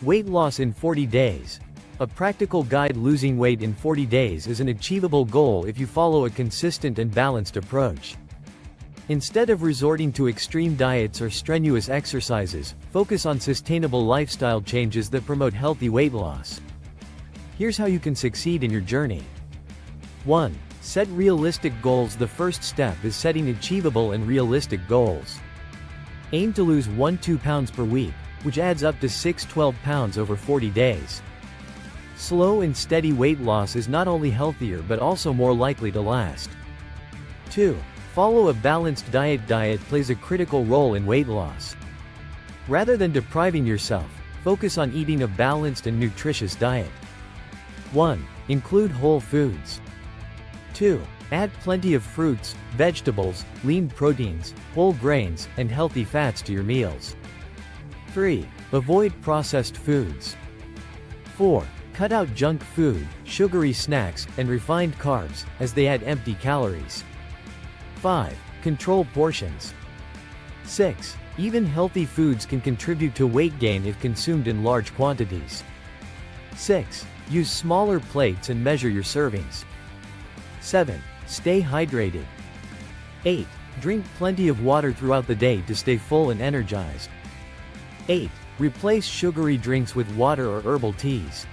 Weight loss in 40 days. A practical guide. Losing weight in 40 days is an achievable goal if you follow a consistent and balanced approach. Instead of resorting to extreme diets or strenuous exercises, focus on sustainable lifestyle changes that promote healthy weight loss. Here's how you can succeed in your journey. 1. Set realistic goals. The first step is setting achievable and realistic goals. Aim to lose 1-2 pounds per week, which adds up to 6-12 pounds over 40 days. Slow and steady weight loss is not only healthier but also more likely to last. 2. Follow a balanced diet. Diet plays a critical role in weight loss. Rather than depriving yourself, focus on eating a balanced and nutritious diet. 1. Include whole foods. 2. Add plenty of fruits, vegetables, lean proteins, whole grains, and healthy fats to your meals. 3. Avoid processed foods. 4. Cut out junk food, sugary snacks, and refined carbs, as they add empty calories. 5. Control portions. 6. Even healthy foods can contribute to weight gain if consumed in large quantities. 6. Use smaller plates and measure your servings. 7. Stay hydrated. 8. Drink plenty of water throughout the day to stay full and energized. 8. Replace sugary drinks with water or herbal teas.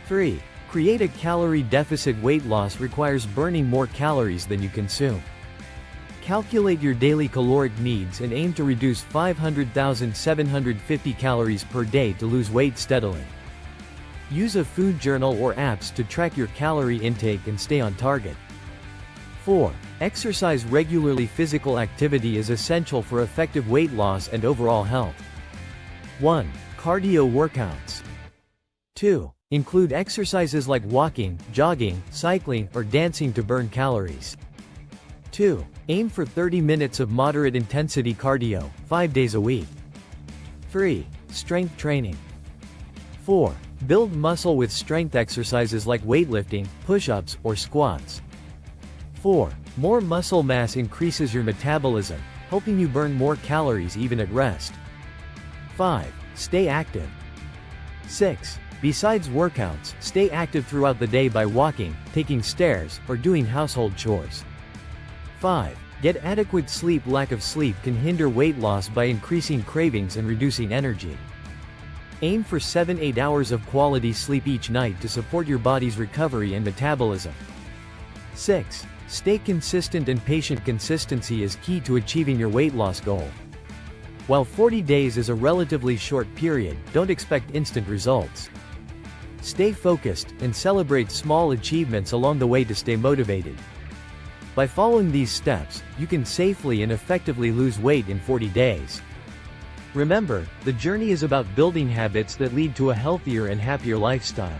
3. Create a calorie deficit. Weight loss requires burning more calories than you consume. Calculate your daily caloric needs and aim to reduce 500,750 calories per day to lose weight steadily. Use a food journal or apps to track your calorie intake and stay on target. 4. Exercise regularly. Physical activity is essential for effective weight loss and overall health. 1. Cardio workouts. 2. Include exercises like walking, jogging, cycling, or dancing to burn calories. 2. Aim for 30 minutes of moderate intensity cardio, 5 days a week. 3. Strength training. 4. Build muscle with strength exercises like weightlifting, push-ups, or squats. 4. More muscle mass increases your metabolism, helping you burn more calories even at rest. 5. Stay active. 6. Besides workouts, stay active throughout the day by walking, taking stairs, or doing household chores. 5. Get adequate sleep. Lack of sleep can hinder weight loss by increasing cravings and reducing energy. Aim for 7-8 hours of quality sleep each night to support your body's recovery and metabolism. 6. Stay consistent and patient. Consistency is key to achieving your weight loss goal. While 40 days is a relatively short period, don't expect instant results. Stay focused, and celebrate small achievements along the way to stay motivated. By following these steps, you can safely and effectively lose weight in 40 days. Remember, the journey is about building habits that lead to a healthier and happier lifestyle.